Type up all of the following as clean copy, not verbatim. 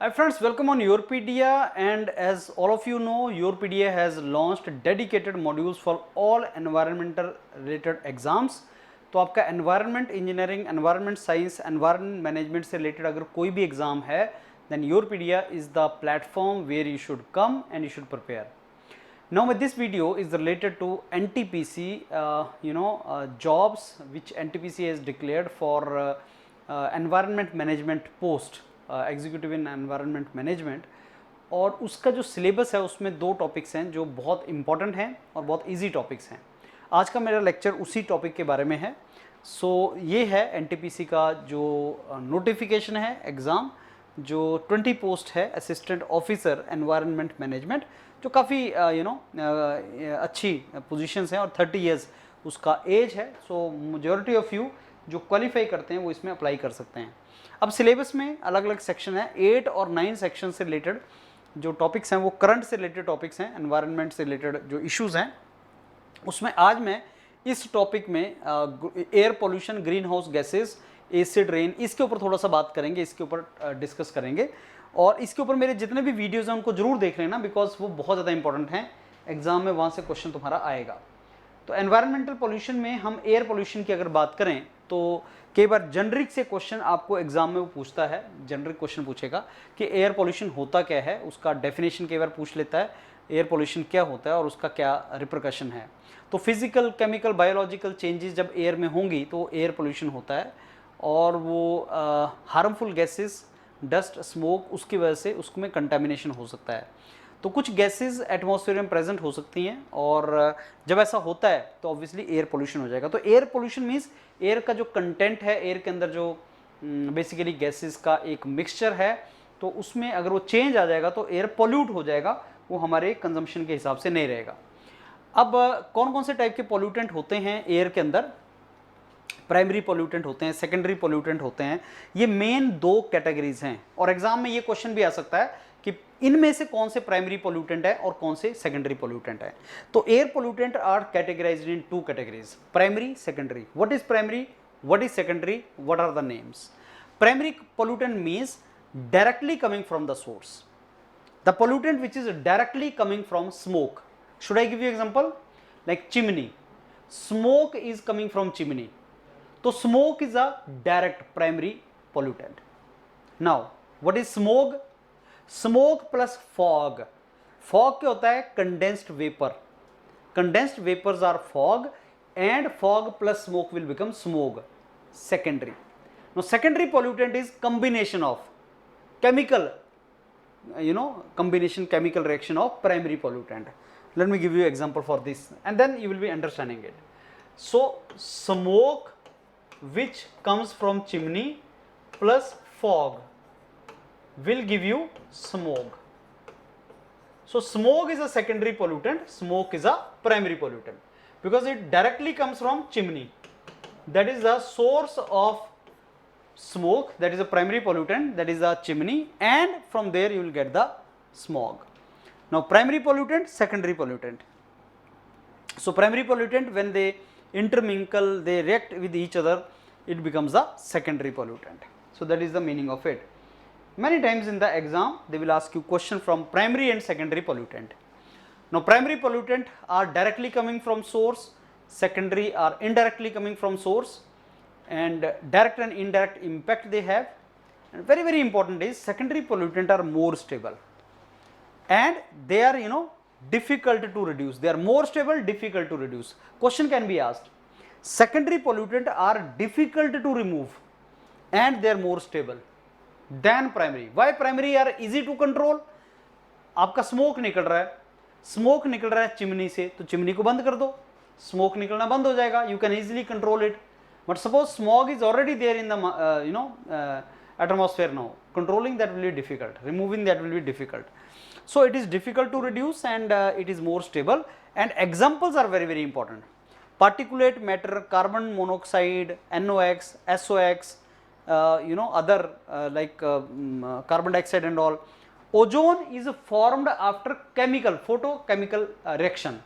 Hi friends, welcome on Yourpedia, and as all of you know, Yourpedia has launched dedicated modules for all environmental related exams. तो आपका environment engineering, environment science, environment management से related अगर कोई भी exam है, then Yourpedia is the platform where you should come and you should prepare. Now this video is related to NTPC, jobs which NTPC has declared for environment management post, executive in environment management. और उसका जो syllabus है उसमें दो topics हैं जो बहुत important हैं और बहुत इजी टॉपिक्स हैं। आज का मेरा लेक्चर उसी टॉपिक के बारे में है। ये है एनटीपीसी का जो नोटिफिकेशन है एग्ज़ाम, जो 20 पोस्ट है असिस्टेंट ऑफिसर एनवायरनमेंट मैनेजमेंट, जो काफ़ी अच्छी पोजीशंस हैं और 30 इयर्स उसका एज है। मेजॉरिटी ऑफ यू जो क्वालिफाई करते हैं वो इसमें अप्लाई कर सकते हैं। अब सिलेबस में अलग अलग सेक्शन है, 8 और 9 सेक्शन से रिलेटेड जो टॉपिक्स हैं वो करंट से रिलेटेड टॉपिक्स हैं, एनवायरनमेंट से रिलेटेड जो इश्यूज़ हैं उसमें आज मैं इस टॉपिक में air pollution, green house gases, acid rain, इसके ऊपर थोड़ा सा बात करेंगे, इसके ऊपर डिस्कस करेंगे। और इसके ऊपर मेरे जितने भी वीडियोज़ हैं उनको जरूर देख लेना, बिकॉज वो बहुत ज़्यादा इंपॉर्टेंट हैं, एग्जाम में वहाँ से क्वेश्चन तुम्हारा आएगा। तो एनवायरमेंटल पोल्यूशन में हम एयर पोल्यूशन की अगर बात करें तो कई बार जेनरिक से क्वेश्चन आपको एग्जाम में वो पूछता है, जेनरिक क्वेश्चन पूछेगा कि एयर पोल्यूशन होता क्या है, उसका डेफिनेशन कई बार पूछ लेता है, एयर पोल्यूशन क्या होता है और उसका क्या रिपरकशन है। तो फिजिकल, केमिकल, बायोलॉजिकल चेंजेस जब एयर में होंगी तो एयर पोल्यूशन होता है, और वो हार्मफुल गैसेस, डस्ट, स्मोक, उसकी वजह से उसमें कंटामिनेशन हो सकता है। तो कुछ गैसेस एटमॉस्फेयर में प्रेजेंट हो सकती हैं, और जब ऐसा होता है तो ऑब्वियसली एयर पोल्यूशन हो जाएगा। तो एयर पोल्यूशन मीन्स एयर का जो कंटेंट है, एयर के अंदर जो बेसिकली गैसेस का एक मिक्सचर है, तो उसमें अगर वो चेंज आ जाएगा तो एयर पोल्यूट हो जाएगा, वो हमारे कंजम्पशन के हिसाब से नहीं रहेगा। अब कौन कौन से टाइप के पोल्यूटेंट होते हैं एयर के अंदर? प्राइमरी पोल्यूटेंट होते हैं, सेकेंडरी पोल्यूटेंट होते हैं। ये मेन दो कैटेगरीज हैं, और एग्जाम में ये क्वेश्चन भी आ सकता है कि इनमें से कौन से प्राइमरी पोल्यूटेंट है और कौन से सेकेंडरी पोल्यूटेंट है। तो air pollutant are categorized in two categories, primary, secondary. What is primary, what is secondary, what are the names? Primary pollutant means directly coming from the source, the pollutant which is directly coming from smoke. Should I give you example? Like chimney, smoke is coming from chimney, तो smoke is a direct primary pollutant. Now what is smoke? Smoke plus fog. Fog क्या होता है? Condensed vapour. Condensed vapours are fog, and fog plus smoke will become smoke, secondary. No secondary pollutant is combination of chemical, combination chemical reaction of primary pollutant. Let me give you example for this, and then you will be understanding it. So smoke which comes from chimney plus fog will give you smoke. So smoke is a secondary pollutant, smoke is a primary pollutant, because it directly comes from chimney. That is the source of smoke, that is a primary pollutant, that is a chimney, and from there you will get the smog. Now primary pollutant, secondary pollutant. So primary pollutant, when they intermingle, they react with each other, it becomes a secondary pollutant. So that is the meaning of it. Many times in the exam they will ask you question from primary and secondary pollutant. Now primary pollutant are directly coming from source, secondary are indirectly coming from source, and direct and indirect impact they have. And very very important is secondary pollutant are more stable, and they are difficult to reduce. They are more stable, difficult to reduce. Question can be asked, secondary pollutant are difficult to remove and they are more stable than primary. Why primary are easy to control? आपका smoke निकल रहा है, smoke निकल रहा है chimney से, तो chimney को बंद कर दो, स्मोक निकलना बंद हो जाएगा, you can easily control it. But suppose smog is already there in the atmosphere now, controlling that will be difficult, removing that will be difficult. So it is difficult to reduce, and it is more stable, and examples are very very important. Particulate matter, carbon monoxide, NOx, SOx, other like carbon dioxide and all. Ozone is formed after chemical, photochemical reaction.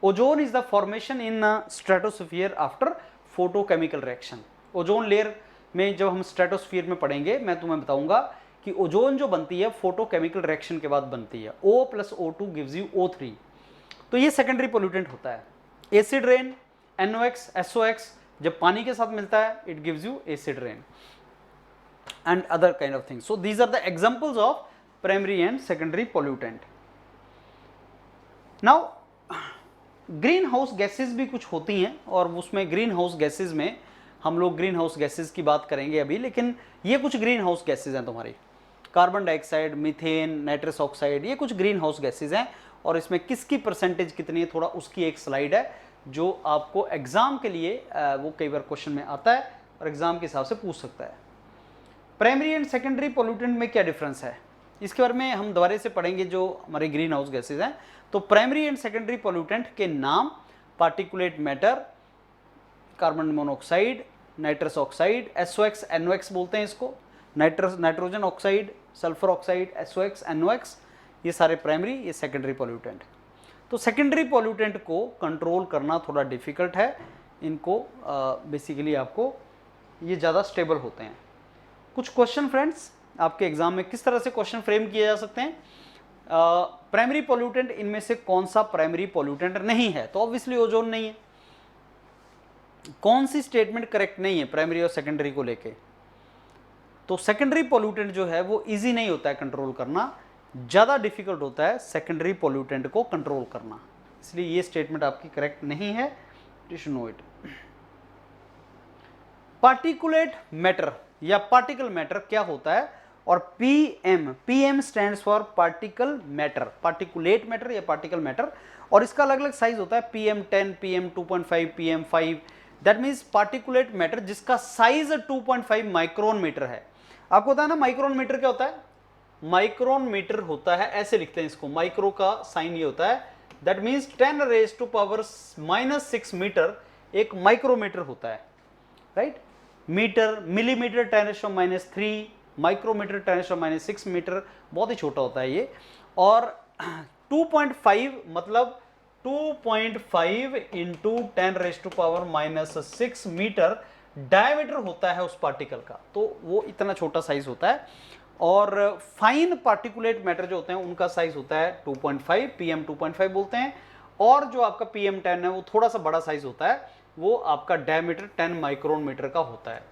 Ozone is the formation in stratosphere after photochemical reaction. Ozone layer में जब हम stratosphere में पढ़ेंगे मैं तुम्हें बताऊंगा कि कि ओजोन जो बनती है फोटोकेमिकल रिएक्शन के बाद बनती है, O + O2 gives you O3, तो ये सेकेंडरी पोल्यूटेंट होता है। एसिड रेन, NOx, SOx जब पानी के साथ मिलता है it gives you acid rain and other kind of things. So these are the examples of primary and secondary pollutant. Now green house gases भी कुछ होती हैं और उसमें ग्रीन हाउस गैसेज में हम लोग ग्रीन हाउस गैसेज की बात करेंगे अभी, लेकिन ये कुछ ग्रीन हाउस गैसेज हैं तुम्हारी, carbon dioxide, methane, nitrous oxide, ये कुछ ग्रीन हाउस गैसेज हैं और इसमें किसकी परसेंटेज कितनी है थोड़ा उसकी एक स्लाइड है जो आपको एग्जाम के लिए वो कई बार क्वेश्चन में आता है और एग्जाम के हिसाब से पूछ सकता है। प्राइमरी एंड सेकेंडरी पोल्यूटेंट में क्या डिफरेंस है इसके बारे में हम दोबारा से पढ़ेंगे जो हमारे ग्रीन हाउस गैसेज हैं। तो प्राइमरी एंड सेकेंडरी पोल्यूटेंट के नाम particulate matter, carbon monoxide, nitrous oxide, SOx, NOx बोलते हैं इसको, nitrogen oxide, sulphur oxide, SOx, NOx, ये सारे प्राइमरी, ये सेकेंडरी पोल्यूटेंट। तो सेकेंडरी पोल्यूटेंट को कंट्रोल करना थोड़ा डिफिकल्ट है, इनको बेसिकली आपको ये ज़्यादा स्टेबल होते हैं। कुछ क्वेश्चन फ्रेंड्स आपके एग्जाम में किस तरह से क्वेश्चन फ्रेम किए जा सकते हैं। प्राइमरी पोल्यूटेंट इनमें से कौन सा प्राइमरी पोल्यूटेंट नहीं है, तो ऑब्वियसली ओजोन नहीं है। कौन सी स्टेटमेंट करेक्ट नहीं है प्राइमरी और सेकेंडरी को लेके, तो सेकेंडरी पोल्यूटेंट जो है वो इजी नहीं होता है कंट्रोल करना, ज़्यादा डिफिकल्ट होता है सेकेंडरी पोल्यूटेंट को कंट्रोल करना, इसलिए ये स्टेटमेंट आपकी करेक्ट नहीं है, you should know it. Particulate matter या पार्टिकल मैटर क्या होता है, और PM stands for particle matter, particulate matter या पार्टिकल मैटर, और इसका अलग अलग साइज होता है PM10, PM2.5, PM5, that means particulate matter जिसका साइज 2.5 माइक्रोन मीटर है। आपको पता है ना माइक्रोन मीटर क्या होता है, माइक्रोन मीटर होता है, ऐसे लिखते हैं इसको, माइक्रो का साइन ये होता है, दैट मीन्स 10⁻⁻⁻6 मीटर एक माइक्रोमीटर होता है, right. Metre, millimetre 10⁻⁻3, micrometre 10⁻⁻6 metre, बहुत ही छोटा होता है ये। और 2.5 मतलब 2.5 इंटू 10⁻⁻6 मीटर डायमीटर होता है उस पार्टिकल का, तो वो इतना छोटा साइज होता है। और फाइन पार्टिकुलेट मैटर जो होते हैं उनका साइज होता है 2.5, PM2.5 बोलते हैं, और जो आपका PM10 है वो थोड़ा सा बड़ा साइज होता है, वो आपका डायमीटर 10 माइक्रोन मीटर का होता है।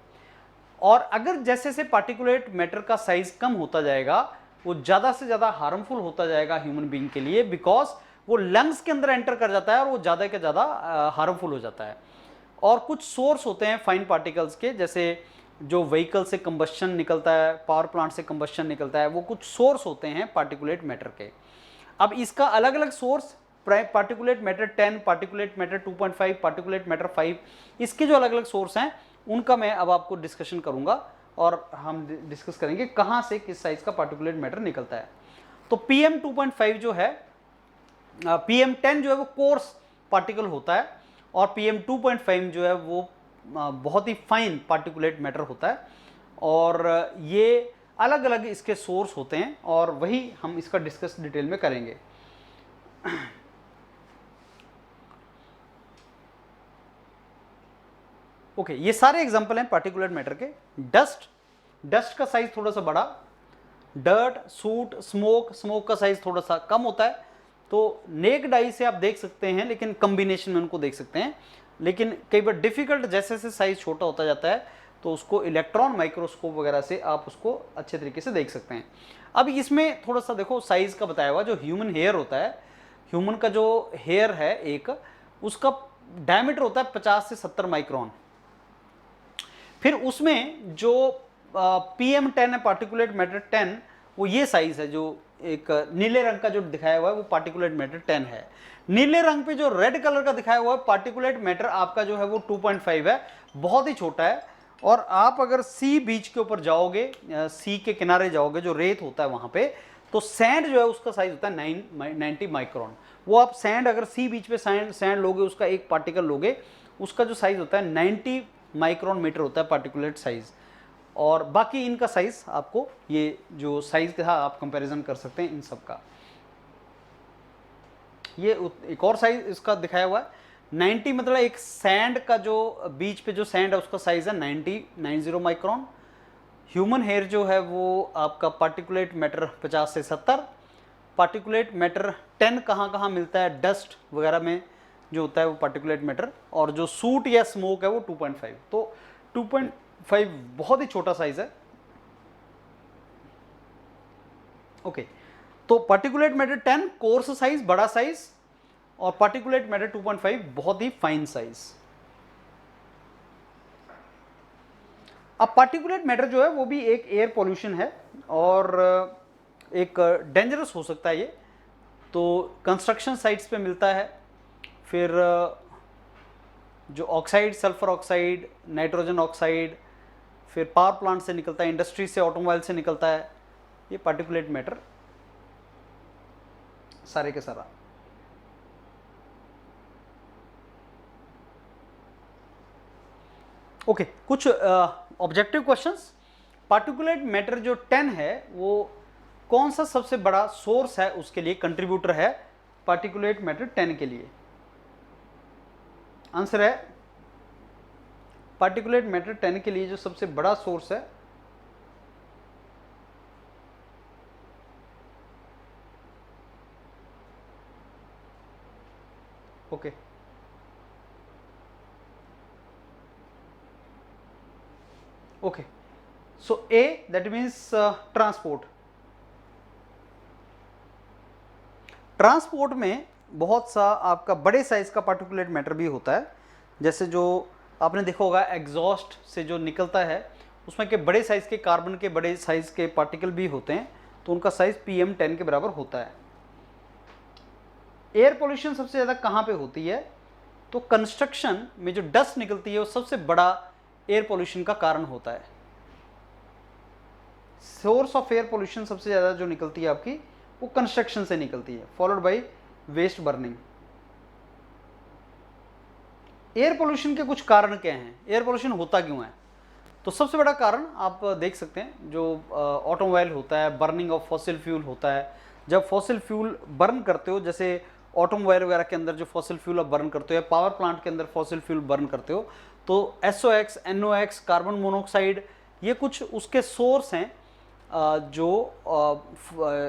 और अगर जैसे से पार्टिकुलेट मैटर का साइज कम होता जाएगा वो ज़्यादा से ज़्यादा हार्मफुल होता जाएगा ह्यूमन बीइंग के लिए, बिकॉज वो लंग्स के अंदर एंटर कर जाता है और वो ज़्यादा के ज़्यादा हार्मफुल हो जाता है। और कुछ सोर्स होते हैं फाइन पार्टिकल्स के, जैसे जो व्हीकल से कंबस्शन निकलता है, पावर प्लांट से कंबस्शन निकलता है, वो कुछ सोर्स होते हैं पार्टिकुलेट मैटर के। अब इसका अलग अलग source, particulate matter 10, particulate matter 2.5, particulate matter 5, इसके जो अलग अलग सोर्स हैं उनका मैं अब आपको डिस्कशन करूंगा और हम डिस्कस करेंगे कहाँ से किस साइज का पार्टिकुलेट मैटर निकलता है। तो PM2.5 जो है, PM10 जो है वो कोर्स पार्टिकल होता है, और PM2.5 जो है वो बहुत ही फाइन पार्टिकुलेट मैटर होता है, और ये अलग अलग इसके सोर्स होते हैं और वही हम इसका डिस्कस डिटेल में करेंगे। ओके, ये सारे एग्जांपल हैं पार्टिकुलेट मैटर के। डस्ट का साइज थोड़ा सा बड़ा, डर्ट, सूट, स्मोक का साइज थोड़ा सा कम होता है, तो नेक्ड आई से आप देख सकते हैं, लेकिन कॉम्बिनेशन में उनको देख सकते हैं, लेकिन कई बार डिफिकल्ट जैसे जैसे साइज छोटा होता जाता है तो उसको इलेक्ट्रॉन माइक्रोस्कोप वगैरह से आप उसको अच्छे तरीके से देख सकते हैं। अब इसमें थोड़ा सा देखो साइज का बताया हुआ, जो ह्यूमन हेयर होता है, ह्यूमन का जो हेयर है एक, उसका डायमीटर होता है 50 से 70 माइक्रोन। फिर उसमें जो PM10 है, पार्टिकुलेट मैटर 10, वो ये साइज है, जो एक नीले रंग का जो दिखाया हुआ है वो पार्टिकुलेट मैटर 10 है। नीले रंग पे जो रेड कलर का दिखाया हुआ है पार्टिकुलेट मैटर आपका जो है वो 2.5 है, बहुत ही छोटा है। और आप अगर सी बीच के ऊपर जाओगे, सी के किनारे जाओगे, जो रेत होता है वहां पे, तो सैंड जो है उसका साइज होता है 90 माइक्रोन। वो आप सैंड, अगर सी बीच पे सैंड लोगे, उसका एक पार्टिकल लोगे, उसका जो साइज होता है 90 माइक्रोन मीटर होता है पार्टिकुलेट साइज। और बाकी इनका साइज आपको, ये जो साइज था आप कंपैरिजन कर सकते हैं इन सब का। ये एक और साइज इसका दिखाया हुआ है 90, मतलब एक सैंड का जो बीच पे जो सैंड है उसका साइज है 90 माइक्रोन। ह्यूमन हेयर जो है वो आपका पार्टिकुलेट मैटर 50 से 70, पार्टिकुलेट मैटर 10 कहाँ कहाँ मिलता है, डस्ट वगैरह में जो होता है वो पार्टिकुलेट मैटर, और जो सूट या स्मोक है वो 2.5। तो 2.5 बहुत ही छोटा साइज है। ओके, तो पार्टिकुलेट मैटर 10 कोर्स साइज, बड़ा साइज, और पार्टिकुलेट मैटर 2.5 बहुत ही फाइन साइज। अब पार्टिकुलेट मैटर जो है वो भी एक एयर पॉल्यूशन है और एक डेंजरस हो सकता है ये। तो कंस्ट्रक्शन साइट्स पे मिलता है, फिर जो oxide, sulphur oxide, nitrogen oxide, फिर पावर प्लांट से निकलता है, इंडस्ट्री से, ऑटोमोबाइल से निकलता है, ये पार्टिकुलेट मैटर सारे के सारा। ओके, कुछ ऑब्जेक्टिव क्वेश्चंस। पार्टिकुलेट मैटर जो 10 है वो कौन सा सबसे बड़ा सोर्स है उसके लिए, कंट्रीब्यूटर है पार्टिकुलेट मैटर 10 के लिए? आंसर है पार्टिकुलेट मैटर 10 के लिए जो सबसे बड़ा सोर्स है okay okay, so A that means transport. Transport में बहुत सा आपका बड़े साइज का पार्टिकुलेट मैटर भी होता है, जैसे जो आपने देखा होगा एग्जॉस्ट से जो निकलता है उसमें के बड़े साइज के कार्बन के बड़े साइज के पार्टिकल भी होते हैं, तो उनका साइज PM10 के बराबर होता है। एयर पोल्यूशन सबसे ज़्यादा कहाँ पे होती है? तो कंस्ट्रक्शन में जो डस्ट निकलती है वो सबसे बड़ा एयर पोल्यूशन का कारण होता है। सोर्स ऑफ एयर पोल्यूशन सबसे ज़्यादा जो निकलती है आपकी वो कंस्ट्रक्शन से निकलती है, followed by waste burning. Air pollution के कुछ कारण क्या हैं, एयर पोल्यूशन होता क्यों है? तो सबसे बड़ा कारण आप देख सकते हैं, जो ऑटोमोबाइल होता है, बर्निंग ऑफ फॉसिल फ्यूल होता है। जब फॉसिल फ्यूल बर्न करते हो, जैसे ऑटोमोबाइल वगैरह के अंदर जो फॉसिल फ्यूल आप बर्न करते हो या पावर प्लांट के अंदर फॉसिल फ्यूल बर्न करते हो, तो SOx, NOx, कार्बन मोनोऑक्साइड, ये कुछ उसके सोर्स हैं जो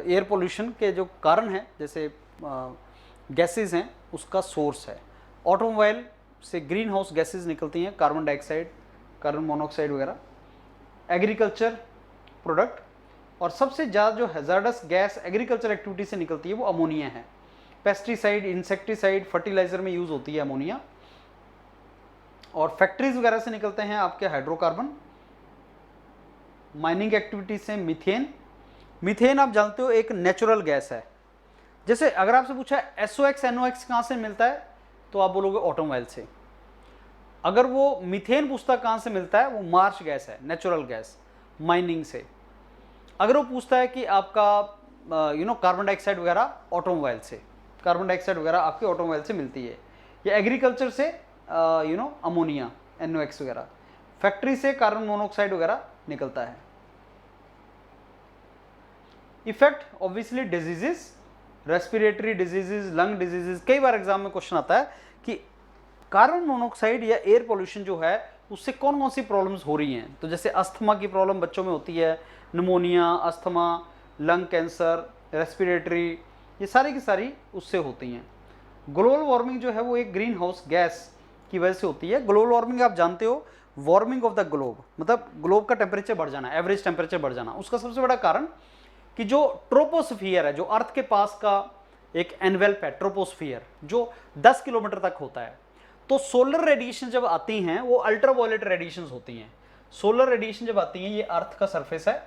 एयर पोल्यूशन के जो कारण हैं, जैसे गैसेस हैं उसका सोर्स है। ऑटोमोबाइल से ग्रीन हाउस गैसेस निकलती हैं, कार्बन डाइऑक्साइड, कार्बन मोनोऑक्साइड वगैरह। एग्रीकल्चर प्रोडक्ट, और सबसे ज़्यादा जो हैजार्डस गैस एग्रीकल्चर एक्टिविटी से निकलती है वो अमोनिया है। पेस्टिसाइड, इंसेक्टिसाइड, फर्टिलाइजर में यूज़ होती है अमोनिया। और फैक्ट्रीज वगैरह से निकलते हैं आपके हाइड्रोकार्बन। माइनिंग एक्टिविटीज से मीथेन। मीथेन आप जानते हो एक नेचुरल गैस है। जैसे अगर आपसे पूछा SOx, NOx कहाँ से मिलता है, तो आप बोलोगे ऑटोमोबाइल से। अगर वो मीथेन पूछता कहाँ से मिलता है, वो मार्श गैस है, नेचुरल गैस, माइनिंग से। अगर वो पूछता है कि आपका कार्बन डाइऑक्साइड वगैरह, ऑटोमोबाइल से, कार्बन डाइऑक्साइड वगैरह आपके ऑटोमोबाइल से मिलती है। या एग्रीकल्चर से अमोनिया, NOx वगैरह। फैक्ट्री से कार्बन मोनोऑक्साइड वगैरह निकलता है। Effect obviously diseases, respiratory diseases, lung diseases. कई बार एग्जाम में क्वेश्चन आता है कि कार्बन मोनोऑक्साइड या एयर पोल्यूशन जो है उससे कौन कौन सी प्रॉब्लम्स हो रही हैं। तो जैसे अस्थमा की प्रॉब्लम बच्चों में होती है, pneumonia, asthma, lung cancer, respiratory, ये सारी की सारी उससे होती हैं। ग्लोबल वार्मिंग जो है वो एक ग्रीन हाउस गैस की वजह से होती है। ग्लोबल वार्मिंग आप जानते हो, वार्मिंग ऑफ द ग्लोब, मतलब ग्लोब का टेम्परेचर बढ़ जाना, एवरेज टेम्परेचर बढ़ जाना। उसका सबसे बड़ा कारण कि जो ट्रोपोस्फियर है, जो अर्थ के पास का एक एनवेल्प है, ट्रोपोस्फियर, जो 10 किलोमीटर तक होता है, तो सोलर रेडिएशन जब आती हैं वो अल्ट्रावायलेट रेडिएशंस होती हैं। सोलर रेडिएशन जब आती हैं, ये अर्थ का सरफेस है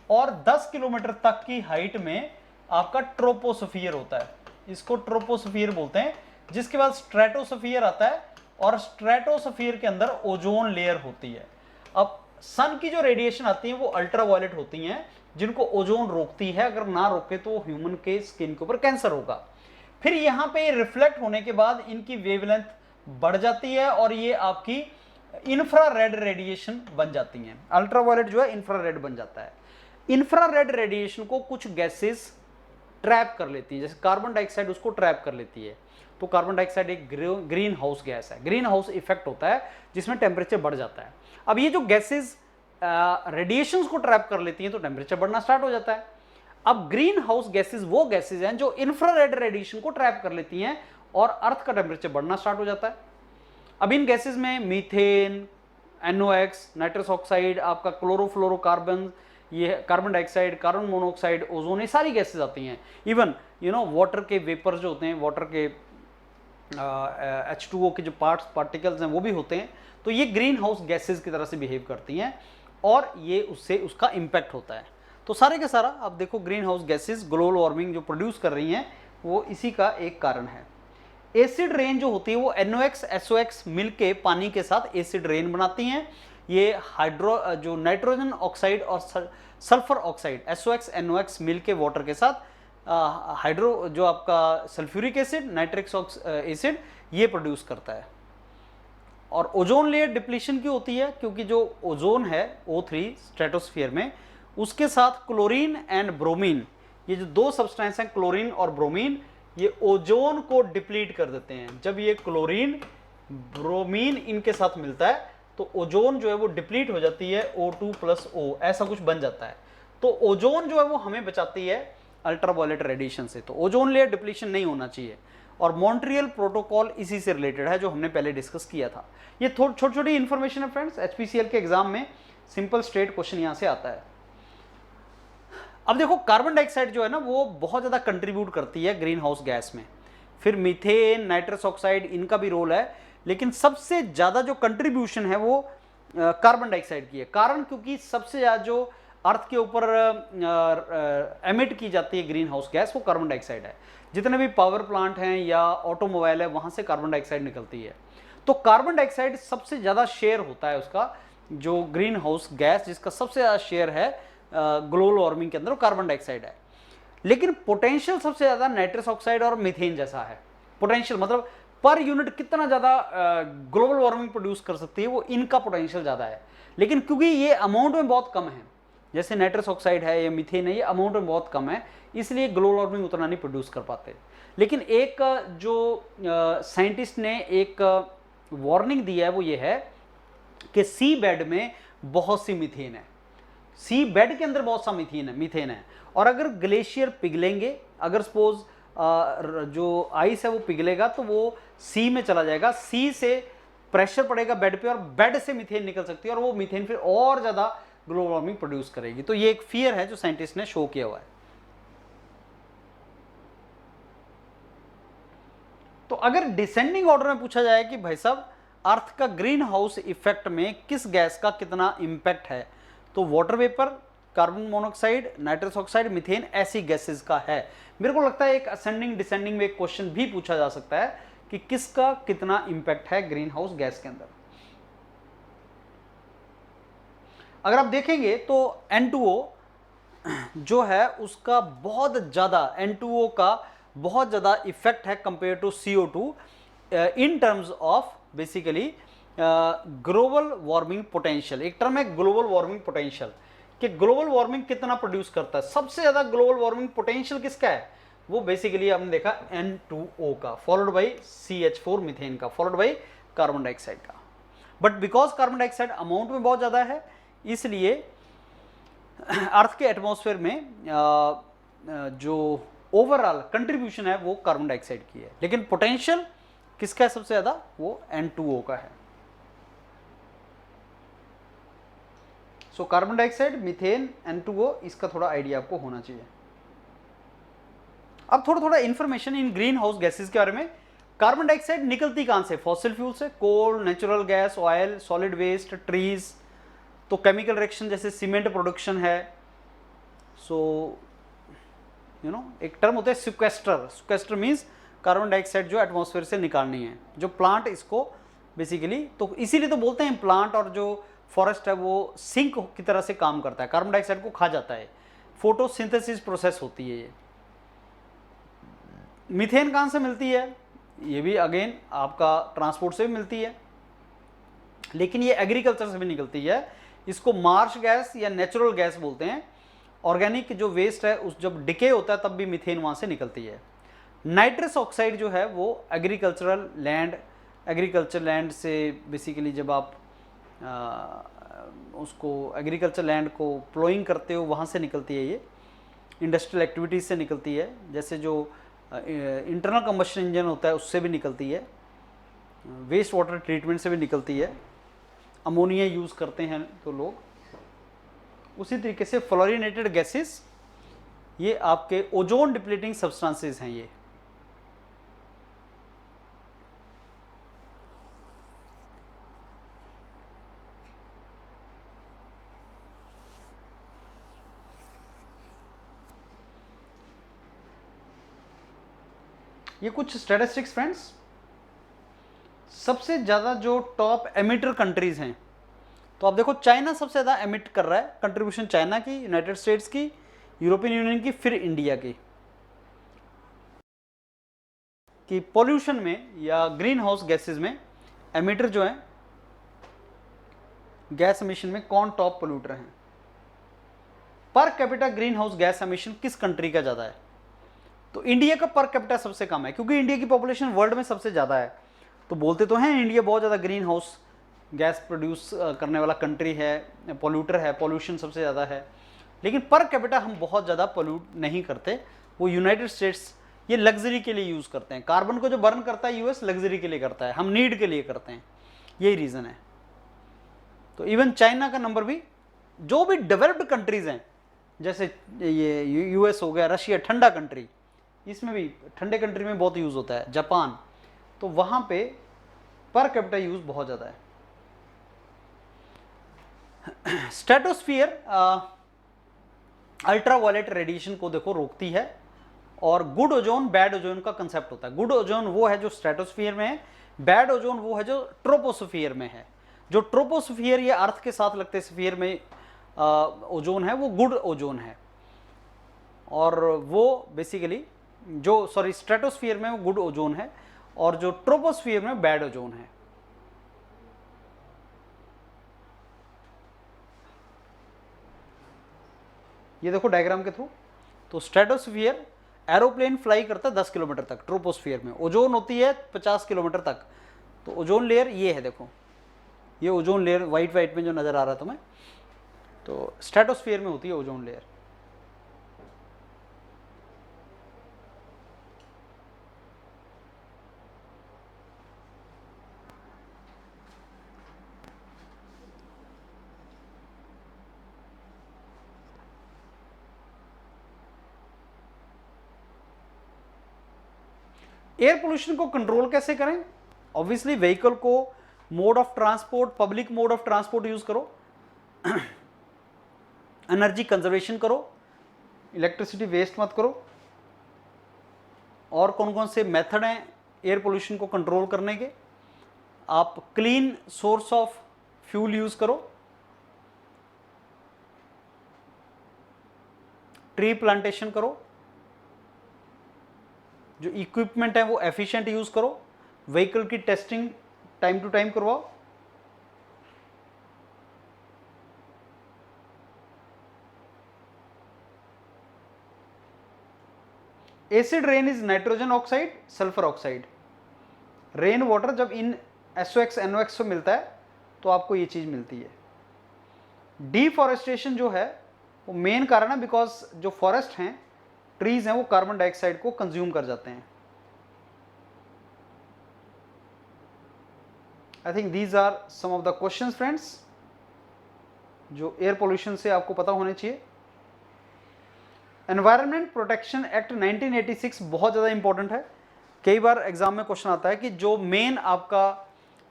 और 10 किलोमीटर तक की हाइट में आपका ट्रोपोस्फियर होता है, इसको ट्रोपोस्फियर बोलते हैं। जिसके बाद स्ट्रेटोस्फियर आता है और स्ट्रेटोस्फियर के अंदर ओजोन लेयर होती है। अब सन की जो रेडिएशन आती है वो अल्ट्रावायलेट होती हैं, जिनको ओजोन रोकती है, अगर ना रोके तो ह्यूमन के स्किन के ऊपर कैंसर होगा। फिर यहाँ पे रिफ्लेक्ट होने के बाद इनकी वेवलेंथ बढ़ जाती है और ये आपकी इंफ्रारेड रेडिएशन बन जाती हैं। अल्ट्रावायलेट जो है इंफ्रारेड बन जाता है। इंफ्रारेड रेडिएशन को कुछ गैसेस ट्रैप कर लेती है, जैसे कार्बन डाइऑक्साइड उसको ट्रैप कर लेती है। तो कार्बन डाइऑक्साइड एक ग्रीन हाउस गैस है, ग्रीन हाउस इफेक्ट होता है जिसमें टेम्परेचर बढ़ जाता है। अब ये जो गैसेस रेडिएशंस को ट्रैप कर लेती हैं तो टेम्परेचर बढ़ना स्टार्ट हो जाता है। अब ग्रीन हाउस गैसेज वो गैसेज हैं जो इंफ्रारेड रेडिएशन को ट्रैप कर लेती हैं और अर्थ का टेम्परेचर बढ़ना स्टार्ट हो जाता है। अब इन गैसेज में मीथेन, NOx, नाइट्रस ऑक्साइड, आपका क्लोरोफ्लोरोकार्बन, ये carbon dioxide, carbon monoxide, ozone, ये सारी गैसेज आती हैं। इवन वाटर के वेपर जो होते हैं, वाटर के H2O के जो पार्टिकल्स हैं वो भी होते हैं। तो ये ग्रीन हाउस गैसेज की तरह से बिहेव करती हैं और ये उससे उसका इम्पैक्ट होता है। तो सारे का सारा आप देखो green house gases global warming जो प्रोड्यूस कर रही हैं वो इसी का एक कारण है। एसिड रेन जो होती है वो NOx, SOx मिलके पानी के साथ एसिड रेन बनाती हैं। ये जो नाइट्रोजन ऑक्साइड और सल्फर ऑक्साइड SOx, NOx मिलके वाटर के साथ जो आपका सल्फ्यूरिक एसिड, नाइट्रिक एसिड ये प्रोड्यूस करता है। और ओजोन लेयर डिप्लीशन क्यों होती है? क्योंकि जो ओजोन है O3 स्ट्रेटोस्फीयर में, उसके साथ क्लोरीन एंड ब्रोमीन, ये जो दो सब्सटेंस हैं क्लोरीन और ब्रोमीन, ये ओजोन को डिप्लीट कर देते हैं। जब ये क्लोरीन ब्रोमीन इनके साथ मिलता है तो ओजोन जो है वो डिप्लीट हो जाती है, O2+O ऐसा कुछ बन जाता है। तो ओजोन जो है वो हमें बचाती है अल्ट्रावायलेट रेडिएशन से। तो ओजोन लेयर डिप्लीशन नहीं होना चाहिए। और मॉन्ट्रियल प्रोटोकॉल इसी से रिलेटेड है जो हमने पहले डिस्कस किया था। ये छोटी छोटी इंफॉर्मेशन है फ्रेंड्स, HPCL के एग्जाम में सिंपल स्ट्रेट क्वेश्चन यहां से आता है। अब देखो कार्बन डाइऑक्साइड जो है ना वो बहुत ज़्यादा कंट्रीब्यूट करती है ग्रीन हाउस गैस में। फिर मीथेन, नाइट्रस ऑक्साइड, इनका भी रोल है, लेकिन सबसे ज़्यादा जो कंट्रीब्यूशन है वो कार्बन डाइऑक्साइड की है। कारण क्योंकि सबसे ज़्यादा जो अर्थ के ऊपर एमिट की जाती है ग्रीन हाउस गैस वो कार्बन डाइऑक्साइड है। जितने भी पावर प्लांट हैं या ऑटोमोबाइल है वहाँ से कार्बन डाइऑक्साइड निकलती है। तो कार्बन डाइऑक्साइड सबसे ज़्यादा शेयर होता है उसका, जो ग्रीन हाउस गैस जिसका सबसे ज़्यादा शेयर है ग्लोबल वार्मिंग के अंदर, वो कार्बन डाइऑक्साइड है। लेकिन पोटेंशियल सबसे ज़्यादा नाइट्रस ऑक्साइड और मीथेन जैसा है। पोटेंशियल मतलब पर यूनिट कितना ज़्यादा ग्लोबल वार्मिंग प्रोड्यूस कर सकती है, वो इनका पोटेंशियल ज़्यादा है। लेकिन क्योंकि ये अमाउंट में बहुत कम है, जैसे नाइट्रस ऑक्साइड है या मीथेन है, ये अमाउंट में बहुत कम है, इसलिए ग्लोबल वार्मिंग उतना नहीं प्रोड्यूस कर पाते। लेकिन एक जो साइंटिस्ट ने एक वार्निंग दी है वो ये है कि सी बेड में बहुत सी मीथेन है, सी बेड के अंदर बहुत सा मीथेन है। और अगर ग्लेशियर पिघलेंगे, अगर सपोज जो आइस है वो पिघलेगा तो वो सी में चला जाएगा, सी से प्रेशर पड़ेगा बेड पे और बेड से मीथेन निकल सकती है और वो मीथेन फिर और ज़्यादा ग्लोबल वार्मिंग प्रोड्यूस करेगी। तो ये एक फियर है जो साइंटिस्ट ने शो किया हुआ है। तो अगर डिसेंडिंग ऑर्डर में पूछा जाए कि भाई साहब अर्थ का ग्रीन हाउस इफेक्ट में किस गैस का कितना इंपैक्ट है, तो water vapour, carbon monoxide, nitrous oxide, methane ऐसी गैसेस का है। मेरे को लगता है एक असेंडिंग डिसेंडिंग में एक क्वेश्चन भी पूछा जा सकता है कि किसका कितना इंपैक्ट है ग्रीन हाउस गैस के अंदर। अगर आप देखेंगे तो N2O जो है उसका बहुत ज़्यादा, N2O का बहुत ज़्यादा इफेक्ट है compare to CO2 in terms of basically global warming potential. एक टर्म है ग्लोबल वार्मिंग पोटेंशियल, कि ग्लोबल वार्मिंग कितना प्रोड्यूस करता है। सबसे ज़्यादा ग्लोबल वार्मिंग पोटेंशियल किसका है? वो बेसिकली हमने देखा N2O का, फॉलोड बाई CH4 मीथेन का, फॉलोड बाई कार्बन डाइऑक्साइड का। But because carbon dioxide amount में बहुत ज़्यादा है, इसलिए अर्थ के एटमॉस्फेयर में जो ओवरऑल कंट्रीब्यूशन है वो कार्बन डाइऑक्साइड की है। लेकिन पोटेंशियल किसका है सबसे ज़्यादा? वो N2O का है। So carbon dioxide, methane, N2O, इसका थोड़ा आइडिया आपको होना चाहिए। अब थोड़ा information in green house gases के बारे में। कार्बन डाइऑक्साइड निकलती कहां से? फॉसिल फ्यूल से, coal, natural gas, oil, solid waste, trees. तो केमिकल रिएक्शन जैसे सीमेंट प्रोडक्शन है। सो एक टर्म होता है sequester. Sequester means carbon dioxide जो एटमॉस्फेयर से निकालनी है, जो प्लांट इसको बेसिकली, तो इसीलिए तो बोलते हैं प्लांट और जो फॉरेस्ट है वो सिंक की तरह से काम करता है, कार्बन डाइऑक्साइड को खा जाता है। फोटोसिंथेसिस प्रोसेस होती है ये। मीथेन कहाँ से मिलती है? ये भी अगेन आपका ट्रांसपोर्ट से भी मिलती है, लेकिन ये एग्रीकल्चर से भी निकलती है। इसको मार्श गैस या नेचुरल गैस बोलते हैं। ऑर्गेनिक जो वेस्ट है उस जब डिके होता है तब भी मीथेन वहाँ से निकलती है। नाइट्रस ऑक्साइड जो है वो एग्रीकल्चर लैंड से बेसिकली जब आप उसको एग्रीकल्चर लैंड को प्लोइंग करते हो वहाँ से निकलती है, ये इंडस्ट्रियल एक्टिविटीज़ से निकलती है, जैसे जो इंटरनल कंबशन इंजन होता है उससे भी निकलती है, वेस्ट वाटर ट्रीटमेंट से भी निकलती है, अमोनिया यूज़ करते हैं तो लोग। उसी तरीके से फ्लोरिनेटेड गैसेस, ये आपके ओजोन डिप्लीटिंग सब्सटेंसेस हैं। ये कुछ स्टैटिस्टिक्स फ्रेंड्स, सबसे ज़्यादा जो टॉप एमिटर कंट्रीज़ हैं, तो आप देखो चाइना सबसे ज़्यादा एमिट कर रहा है, कंट्रीब्यूशन चाइना की, यूनाइटेड स्टेट्स की, यूरोपियन यूनियन की, फिर इंडिया की। कि पॉल्यूशन में या ग्रीन हाउस गैसेज में एमिटर जो है गैस एमिशन में कौन टॉप पोल्यूटर हैं। Per capita green house gas emission किस कंट्री का ज़्यादा है, तो इंडिया का पर कैपिटा सबसे कम है, क्योंकि इंडिया की पॉपुलेशन वर्ल्ड में सबसे ज़्यादा है। तो बोलते तो हैं इंडिया बहुत ज़्यादा ग्रीन हाउस गैस प्रोड्यूस करने वाला कंट्री है, पोल्यूटर है, पॉल्यूशन सबसे ज़्यादा है, लेकिन पर कैपिटा हम बहुत ज़्यादा पोल्यूट नहीं करते। वो यूनाइटेड स्टेट्स ये लग्जरी के लिए यूज़ करते हैं, कार्बन को जो बर्न करता है यूएस लग्जरी के लिए करता है, हम नीड के लिए करते हैं, यही रीज़न है। तो इवन चाइना का नंबर भी, जो भी डेवलप्ड कंट्रीज़ हैं जैसे ये यूएस हो गया, रशिया ठंडा कंट्री, इसमें भी ठंडे कंट्री में बहुत यूज़ होता है, जापान, तो वहाँ पे पर कैपिटा यूज़ बहुत ज़्यादा है। स्ट्रेटोस्फियर अल्ट्रावायलेट रेडिएशन को देखो रोकती है, और गुड ओजोन बैड ओजोन का कंसेप्ट होता है। गुड ओजोन वो है जो स्ट्रेटोस्फियर में है, बैड ओजोन वो है जो ट्रोपोस्फियर में है। जो ट्रोपोस्फियर या अर्थ के साथ लगते स्फीयर में ओजोन है वो गुड ओजोन है, और वो बेसिकली जो स्ट्रेटोस्फियर में वो गुड ओजोन है, और जो ट्रोपोस्फियर में बैड ओजोन है। ये देखो डायग्राम के थ्रू, तो स्ट्रेटोस्फियर एरोप्लेन फ्लाई करता है 10 किलोमीटर तक, ट्रोपोस्फियर में ओजोन होती है 50 किलोमीटर तक। तो ओजोन लेयर ये है, देखो ये ओजोन लेयर वाइट वाइट में जो नज़र आ रहा है तुम्हें, तो स्ट्रेटोस्फियर में होती है ओजोन लेयर। एयर पोल्यूशन को कंट्रोल कैसे करें? ऑब्वियसली व्हीकल को mode of transport, public mode of transport use करो, एनर्जी कंजर्वेशन करो, इलेक्ट्रिसिटी वेस्ट मत करो। और कौन कौन से मेथड हैं एयर पोल्यूशन को कंट्रोल करने के? आप clean source of fuel use करो, ट्री प्लांटेशन करो, जो इक्विपमेंट है वो एफिशिएंट यूज करो, व्हीकल की टेस्टिंग टाइम टू टाइम करवाओ, acid rain is nitrogen oxide, sulphur oxide. Rain water जब इन SOx NOx से मिलता है तो आपको ये चीज मिलती है। डिफॉरेस्टेशन जो है वो मेन कारण है, बिकॉज जो फॉरेस्ट हैं, ट्रीज हैं, वो कार्बन डाइऑक्साइड को कंज्यूम कर जाते हैं। I think these are some of the questions friends जो एयर पोल्यूशन से आपको पता होने चाहिए। एनवायरनमेंट प्रोटेक्शन एक्ट 1986 बहुत ज़्यादा इंपॉर्टेंट है। कई बार एग्जाम में क्वेश्चन आता है कि जो मेन आपका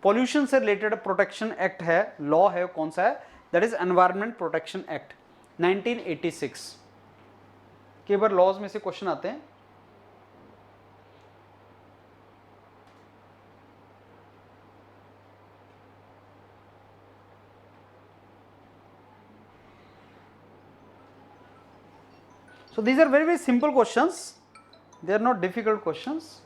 पॉल्यूशन से रिलेटेड प्रोटेक्शन एक्ट है, लॉ है, कौन सा है? That is environment protection act 1986। कई बार लॉज में से क्वेश्चन आते हैं। So these are very, very simple questions. They are not difficult questions.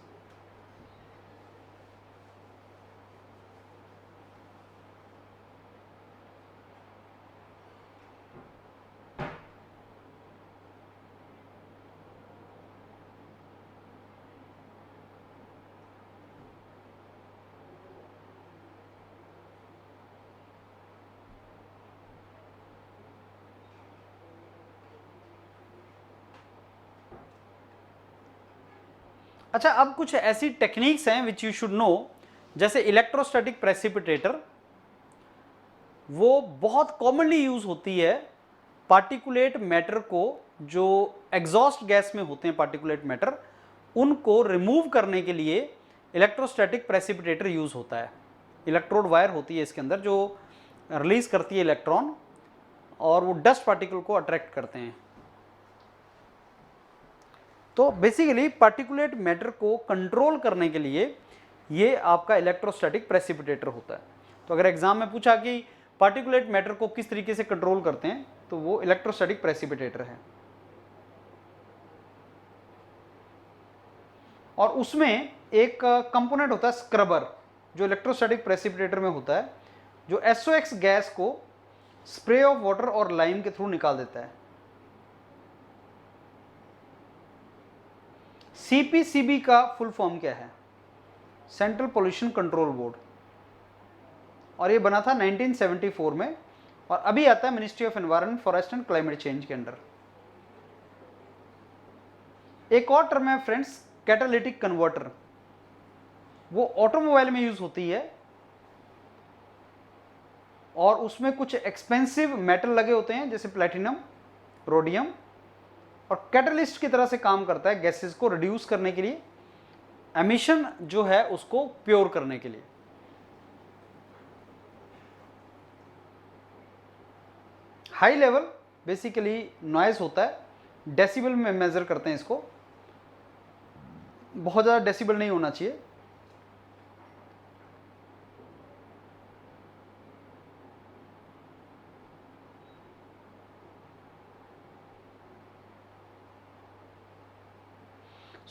अच्छा, अब कुछ ऐसी टेक्निक्स हैं विच यू शुड नो, जैसे इलेक्ट्रोस्टैटिक प्रेसिपिटेटर, वो बहुत कॉमनली यूज होती है पार्टिकुलेट मैटर को, जो एग्जॉस्ट गैस में होते हैं पार्टिकुलेट मैटर, उनको रिमूव करने के लिए इलेक्ट्रोस्टैटिक प्रेसिपिटेटर यूज होता है। इलेक्ट्रोड वायर होती है इसके अंदर जो रिलीज करती है इलेक्ट्रॉन, और वो डस्ट पार्टिकल को अट्रैक्ट करते हैं। तो बेसिकली पार्टिकुलेट मैटर को कंट्रोल करने के लिए ये आपका इलेक्ट्रोस्टैटिक प्रेसिपिटेटर होता है। तो अगर एग्जाम में पूछा कि पार्टिकुलेट मैटर को किस तरीके से कंट्रोल करते हैं, तो वो इलेक्ट्रोस्टैटिक प्रेसिपिटेटर है। और उसमें एक कंपोनेंट होता है स्क्रबर, जो इलेक्ट्रोस्टैटिक प्रेसिपिटेटर में होता है, जो SOx गैस को स्प्रे ऑफ वाटर और लाइम के थ्रू निकाल देता है। CPCB का फुल फॉर्म क्या है? सेंट्रल पोल्यूशन कंट्रोल बोर्ड, और ये बना था 1974 में, और अभी आता है ministry of environment, forest and climate change के अंडर। एक और टर्म है फ्रेंड्स, कैटालिटिक कन्वर्टर, वो ऑटोमोबाइल में यूज होती है, और उसमें कुछ एक्सपेंसिव मेटल लगे होते हैं जैसे प्लैटिनम, रोडियम, और कैटलिस्ट की तरह से काम करता है गैसेस को रिड्यूस करने के लिए, एमिशन जो है उसको प्योर करने के लिए। हाई लेवल बेसिकली नॉइज होता है, डेसिबल में मेजर करते हैं इसको, बहुत ज़्यादा डेसिबल नहीं होना चाहिए।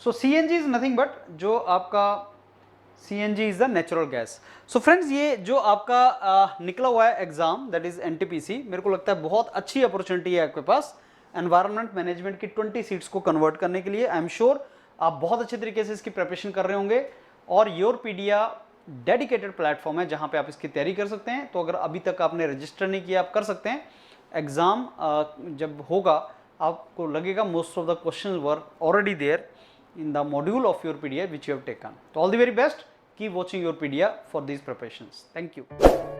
सो CNG इज नथिंग बट, जो आपका CNG is the natural gas. So friends, ये जो आपका निकला हुआ है एग्जाम, दैट इज NTPC, मेरे को लगता है बहुत अच्छी अपॉर्चुनिटी है आपके पास एनवायरनमेंट मैनेजमेंट की 20 सीट्स को कन्वर्ट करने के लिए। आई एम श्योर आप बहुत अच्छे तरीके से इसकी प्रिपरेशन कर रहे होंगे, और योरपीडिया डेडिकेटेड प्लेटफॉर्म है जहां पे आप इसकी तैयारी कर सकते हैं। तो अगर अभी तक आपने रजिस्टर नहीं किया, आप कर सकते हैं। एग्जाम जब होगा आपको लगेगा most of the questions were already there in the module of Yourpedia which you have taken. So all the very best. Keep watching Yourpedia for these preparations. Thank you.